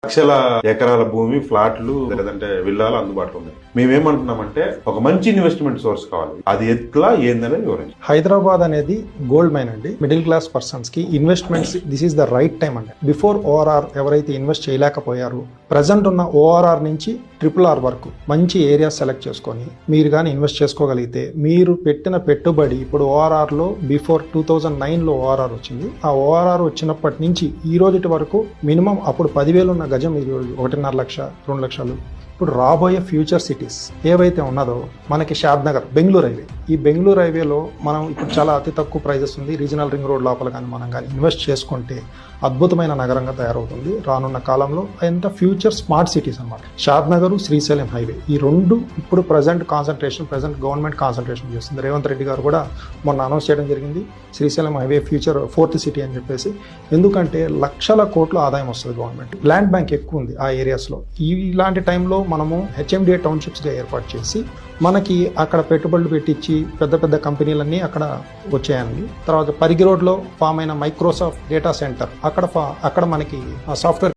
లక్షల ఎకరాల భూమి, ఫ్లాట్లు లేదంటే విల్లాలు అందుబాటులో ఉన్నాయి. మేమేమంటున్నామంటే ఒక మంచి ఇన్వెస్ట్మెంట్ సోర్స్ కావాలి. అది ఎట్లా ఏందనేది వివరించి. హైదరాబాద్ అనేది గోల్డ్ మైన్ అండి. మిడిల్ క్లాస్ పర్సన్స్ కి investments this is the right time అండి. బిఫోర్ ఓఆర్ఆర్ ఎవరైతే ఇన్వెస్ట్ చేయలేకపోయారు, ప్రజెంట్ ఉన్న ఓఆర్ఆర్ నుంచి RRR వరకు మంచి ఏరియాస్ సెలెక్ట్ చేసుకొని మీరు కానీ ఇన్వెస్ట్ చేసుకోగలిగితే మీరు పెట్టిన పెట్టుబడి ఇప్పుడు ఓఆర్ఆర్ లో బిఫోర్ 2009లో ఓఆర్ఆర్ వచ్చింది. ఆ ఓఆర్ఆర్ వచ్చినప్పటి నుంచి ఈ రోజు వరకు మినిమం అప్పుడు 10,000 ఉన్న గజం ఈ రోజు 1.5 లక్ష 2 లక్షలు. ఇప్పుడు రాబోయే ఫ్యూచర్ సిటీస్ ఏవైతే ఉన్నదో మనకి షాద్ నగర్, బెంగళూరు హైవే, ఈ బెంగళూరు హైవేలో మనం ఇప్పుడు చాలా అతి తక్కువ ప్రైజెస్ ఉంది. రీజనల్ రింగ్ రోడ్ లోపల కానీ మనం కానీ ఇన్వెస్ట్ చేసుకుంటే అద్భుతమైన నగరంగా తయారవుతుంది రానున్న కాలంలో. అంత ఫ్యూచర్ స్మార్ట్ సిటీస్ అన్నమాట. షాద్ నగర్, శ్రీశైలం హైవే ఈ రెండు ఇప్పుడు ప్రజెంట్ గవర్నమెంట్ కాన్సన్ట్రేషన్ చేస్తుంది. రేవంత్ రెడ్డి గారు కూడా మొన్న అనౌన్స్ చేయడం జరిగింది Srisailam highway future 4th city అని చెప్పేసి. ఎందుకంటే లక్షల కోట్ల ఆదాయం వస్తుంది గవర్నమెంట్. ల్యాండ్ బ్యాంక్ ఎక్కువ ఉంది ఆ ఏరియాస్లో. ఇలాంటి టైంలో మనము HMDA టౌన్షిప్స్గా ఏర్పాటు చేసి మనకి అక్కడ పెట్టుబడులు పెట్టించి పెద్ద పెద్ద కంపెనీలన్నీ అక్కడ వచ్చాయండి. తర్వాత పరిగి రోడ్లో ఫామ్ అయిన మైక్రోసాఫ్ట్ డేటా సెంటర్ అక్కడ మనకి సాఫ్ట్వేర్